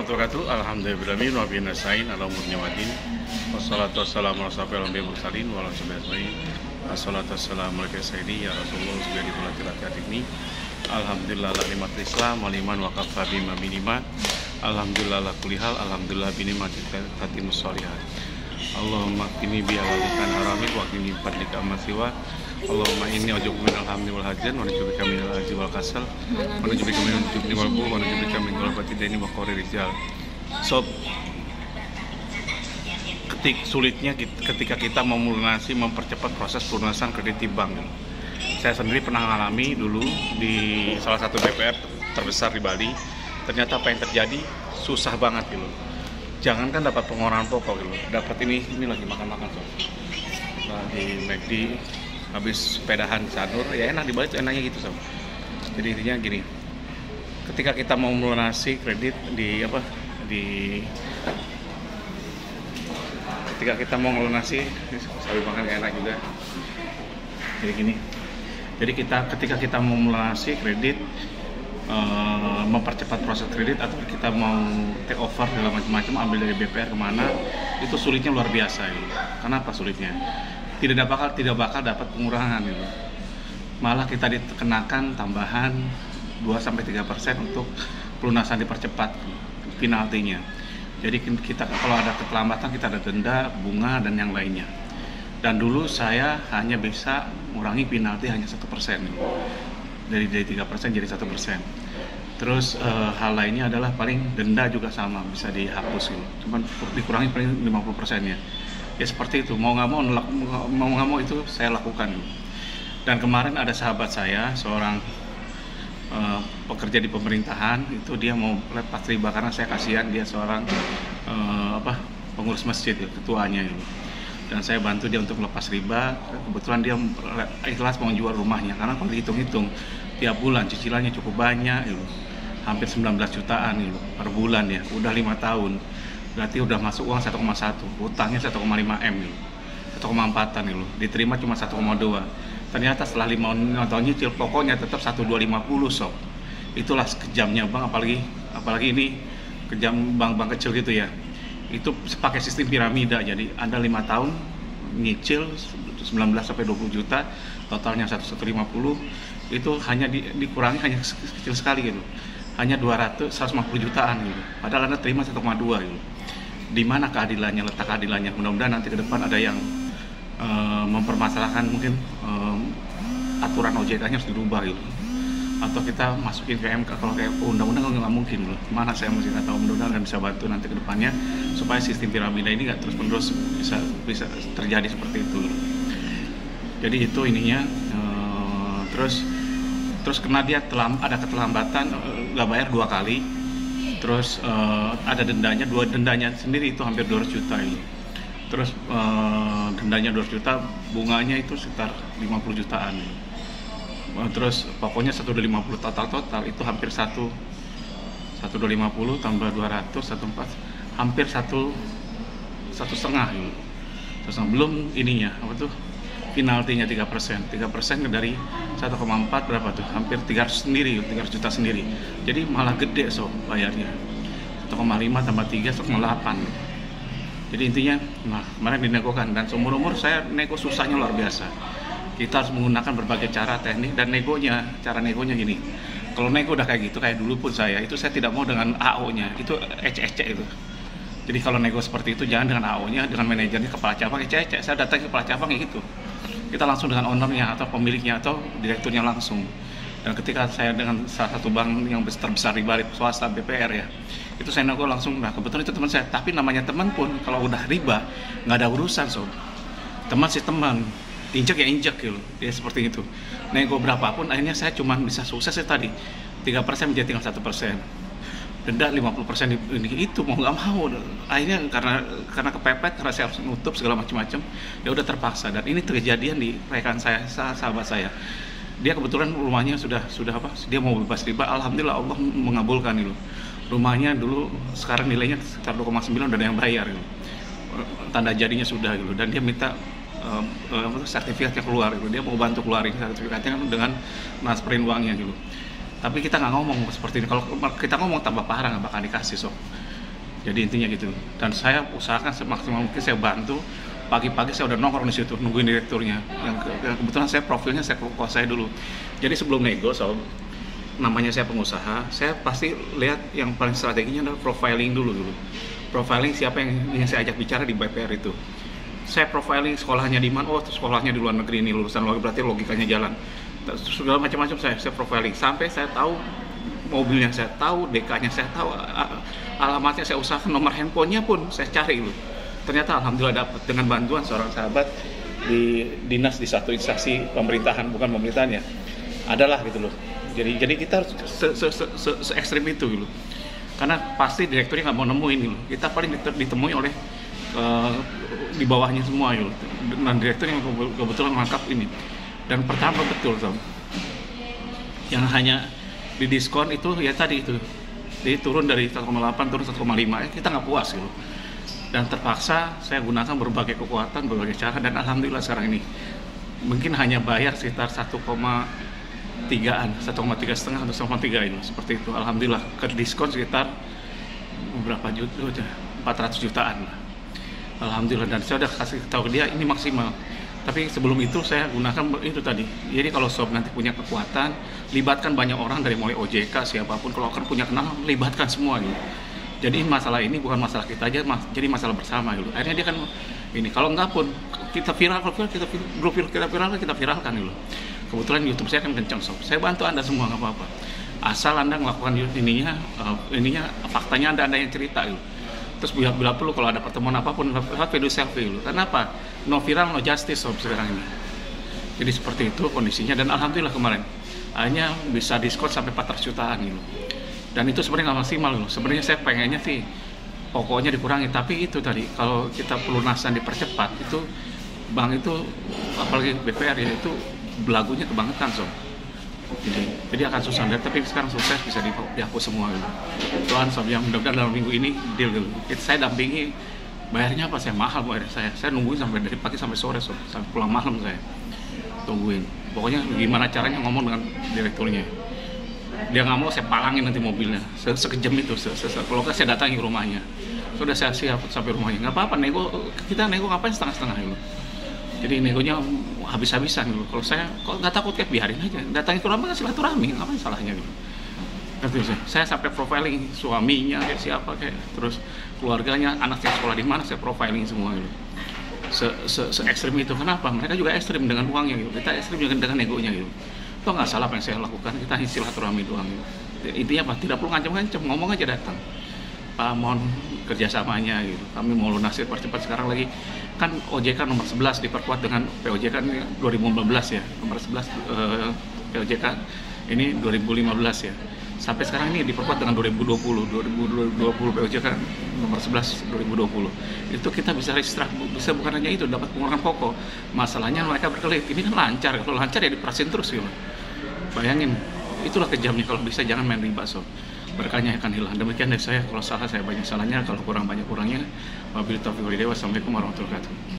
warahmatullahi wabarakatuh. Alhamdulillahirabbil alamin wa nasta'in ala umuri wadin. Wassalatu wassalamu ala asyrofil anbiya'i wal mursalin wa ala alihi ajmain. Wassalatu wassalamu ala sayyidi ya Rasulullah sallallahu alaihi wasallam. Alhamdulillah la nikmatul Islam wa liman wa kafa bima minima. Alhamdulillah la kulli hal. Alhamdulillah bi nikmatil khatimus sholihat. Allahumma qini bi halalika haramik wa qini bi fadlika amma siwa. Allahumma inni a'udzu minal hammi wal hazan wa a'udzubika minal ajzi wal kasal wa a'udzubika minal jubni wal bukhli wa a'udzubika min ghalabati daini wa qahri rijal. Sob, sulitnya ketika kita mau melunasi, mempercepat proses pelunasan kredit di bank. Saya sendiri pernah mengalami dulu di salah satu BPR terbesar di Bali. Ternyata apa yang terjadi susah banget gitu. Jangankan dapat pengeluaran pokok gitu, dapat ini lagi makan-makan sob. Di McD habis sepedahan Sanur, ya enak di Bali tuh enaknya gitu sob. Jadi intinya gini, ketika kita mau melunasi kredit ketika kita mau melunasi, sapi makan gak enak juga. Jadi gini, ketika kita mau melunasi kredit, mempercepat proses kredit atau kita mau take over segala macam-macam, ambil dari BPR kemana, itu sulitnya luar biasa gitu. Kenapa sulitnya? Tidak bakal dapat pengurangan gitu. Malah kita dikenakan tambahan 2-3% untuk pelunasan dipercepat penaltinya. Jadi kita kalau ada keterlambatan kita ada denda, bunga dan yang lainnya. Dan dulu saya hanya bisa mengurangi penalti hanya 1% gitu. Dari 3% jadi 1%. Terus hal lainnya adalah paling denda juga sama bisa dihapus gitu. Cuman dikurangi paling 50%-nya. Ya seperti itu, mau nggak mau itu saya lakukan. Dan kemarin ada sahabat saya, seorang pekerja di pemerintahan, itu dia mau lepas riba karena saya kasihan, dia seorang pengurus masjid, ketuanya gitu. Dan saya bantu dia untuk melepas riba. Kebetulan dia ikhlas mau jual rumahnya karena kalau dihitung-hitung tiap bulan cicilannya cukup banyak gitu. Hampir 19 jutaan gitu per bulan ya, udah 5 tahun. Berarti udah masuk uang 1,1, utangnya 1,5 M gitu. 1,4-an gitu. Diterima cuma 1,2. Ternyata setelah 5 tahun nyicil pokoknya tetap 1,250 sob. Itulah kejamnya bang, apalagi ini kejam bank-bank kecil gitu ya. Itu pakai sistem piramida, jadi Anda 5 tahun nyicil 19 sampai 20 juta, totalnya 150, itu hanya dikurangi hanya kecil sekali gitu. Hanya 150 jutaan gitu. Padahal Anda terima 1,2 gitu. Di mana keadilannya, letak keadilannya? Mudah-mudahan nanti ke depan ada yang mempermasalahkan mungkin aturan OJK-nya harus dirubah gitu. Atau kita masukin ke MK, kalau kayak undang-undang nggak mungkin loh. Mana saya masih nggak tahu, mudah-mudahan bisa bantu nanti ke depannya supaya sistem piramida ini nggak terus-menerus bisa terjadi seperti itu. Jadi itu ininya. Terus kena dia ada keterlambatan, nggak bayar 2 kali. Terus ada dendanya sendiri itu hampir 200 juta ini. Terus dendanya 200 juta, bunganya itu sekitar 50 jutaan. Terus pokoknya 150 total itu hampir 1,250 tambah 200 1,4 hampir 1,5 gitu. Terus belum ininya penaltinya 3% dari 1,4 berapa tuh? Hampir 300 juta sendiri. Jadi malah gede bayarnya. 1,5 tambah 3, 1,8. Jadi intinya, kemarin dinegokan dan seumur umur saya nego susahnya luar biasa. Kita harus menggunakan berbagai cara teknik dan cara negonya gini. Kalau nego udah kayak gitu, kayak dulu pun saya tidak mau dengan AO-nya, itu ecek-ecek itu. Jadi kalau nego seperti itu jangan dengan AO-nya, dengan manajernya, kepala cabang ecek-ecek. Saya datang ke kepala cabang gitu. Kita langsung dengan ownernya atau pemiliknya atau direkturnya langsung. Dan ketika saya dengan salah satu bank yang terbesar di Bali, swasta BPR ya, itu saya nego langsung. Nah kebetulan itu teman saya, tapi namanya teman pun kalau udah riba nggak ada urusan sob. Teman sih teman, injek ya injek gitu, ya seperti itu. Nego berapapun akhirnya saya cuma bisa sukses ya tadi 3% menjadi tinggal 1%. Denda 50% ini itu mau nggak mau. Akhirnya karena kepepet, karena saya harus nutup segala macam-macam, ya udah terpaksa. Dan ini terjadian di rekan saya, sahabat saya. Dia kebetulan rumahnya sudah dia mau bebas riba. Alhamdulillah Allah mengabulkan itu. Rumahnya dulu sekarang nilainya sekitar 2,9 udah ada yang bayar gitu. Tanda jadinya sudah gitu. Dan dia minta sertifikatnya keluar gitu. Dia mau bantu keluarin sertifikatnya dengan transferin uangnya gitu. Tapi kita nggak ngomong seperti ini. Kalau kita ngomong tambah parah, nggak bakal dikasih sob. Jadi intinya gitu. Dan saya usahakan semaksimal mungkin saya bantu. Pagi-pagi saya udah nongkrong di situ nungguin direkturnya. Yang kebetulan saya profilnya saya kuasai dulu. Jadi sebelum nego sob, namanya saya pengusaha, saya pasti lihat yang paling strateginya adalah profiling dulu. Profiling siapa yang saya ajak bicara di BPR itu. Saya profiling sekolahnya di mana, oh sekolahnya di luar negeri ini, lulusan luar, berarti logikanya jalan. Segala macam-macam saya profiling sampai saya tahu mobilnya, saya tahu DK-nya, saya tahu alamatnya, saya usahakan nomor handphonenya pun saya cari loh. Ternyata alhamdulillah dapat dengan bantuan seorang sahabat di dinas di satu instansi pemerintahan, bukan pemerintahannya, adalah gitu loh. Jadi kita se ekstrim itu gitu. Karena pasti direkturnya nggak mau nemuin gitu. Kita paling ditemui oleh di bawahnya semua gitu. Dan direktur yang kebetulan menangkap ini. Dan pertama betul sob, yang hanya di diskon itu ya tadi itu, jadi turun dari 1,8 turun 1,5, kita nggak puas gitu. Dan terpaksa saya gunakan berbagai kekuatan, berbagai cara, dan alhamdulillah sekarang ini mungkin hanya bayar sekitar 1,3-an, 1,3,5 atau 1,3 ini, seperti itu. Alhamdulillah ke diskon sekitar berapa juta, 400 jutaan. Alhamdulillah, dan saya udah kasih tahu dia ini maksimal. Tapi sebelum itu saya gunakan itu tadi. Jadi kalau sob nanti punya kekuatan, libatkan banyak orang dari mulai OJK siapapun, kalau akan punya kenal, libatkan semua gitu. Jadi masalah ini bukan masalah kita aja, jadi masalah bersama gitu. Akhirnya dia kan ini, kalau enggak pun kita viral, kita viralkan gitu. Kebetulan YouTube saya kan kencang sob. Saya bantu Anda semua nggak apa-apa. Asal Anda melakukan ininya faktanya Anda yang cerita gitu. Terus bila perlu kalau ada pertemuan apapun, video selfie dulu. Karena apa? No viral, no justice sob sekarang ini. Jadi seperti itu kondisinya, dan alhamdulillah kemarin hanya bisa diskon sampai 400 jutaan gitu. Dan itu sebenarnya nggak maksimal loh. Sebenarnya saya pengennya sih pokoknya dikurangi, tapi itu tadi kalau kita pelunasan dipercepat itu bank itu, apalagi BPR ya, itu belagunya kebangetan sob. Jadi akan susah, tapi sekarang sukses bisa dihapus semua gitu. Tuhan sob, yang mudah-mudahan dalam minggu ini deal gitu. Saya dampingi, bayarnya apa? Saya mahal bayar saya nungguin sampai dari pagi sampai sore sob, sampai pulang malam saya tungguin. Pokoknya gimana caranya ngomong dengan direkturnya. Dia nggak mau, saya palangin nanti mobilnya. Sekejam itu. Kalau nggak saya datangi ke rumahnya. Sudah saya siap sampai rumahnya. Nggak apa-apa, kita nego ngapain setengah-setengah gitu. Jadi negonya habis-habisan gitu. Kalau saya kok nggak takut, kayak biarin aja. Datangi ke rumah kan silaturahmi, ngapain salahnya gitu. Saya sampai profiling suaminya kayak siapa, kayak terus keluarganya, anaknya sekolah di mana, saya profiling semua gitu. Se ekstrim itu. Kenapa? Mereka juga ekstrim dengan uangnya gitu. Kita ekstrim juga dengan negonya gitu. Itu nggak salah apa yang saya lakukan, kita silaturahmi doang gitu. Intinya apa? Tidak perlu ngancam-ngancam, ngomong aja datang. Pak, mohon kerjasamanya gitu. Kami mau lunasin percepat. Sekarang lagi kan OJK nomor 11 diperkuat dengan POJK 2015 ya, nomor 11 POJK ini 2015 ya. Sampai sekarang ini diperkuat dengan 2020 POJK nomor 11 2020. Itu kita bisa registrasi, bisa bukan hanya itu, dapat pengurangan pokok. Masalahnya mereka berkelit, ini kan lancar, kalau lancar ya diperasin terus gitu. Bayangin, itulah kejamnya. Kalau bisa jangan main riba sob, berkahnya akan hilang. Demikian dari saya, kalau salah saya banyak salahnya, kalau kurang banyak kurangnya. Wabillahi taufiq wal hidayah. Wassalamualaikum warahmatullahi wabarakatuh.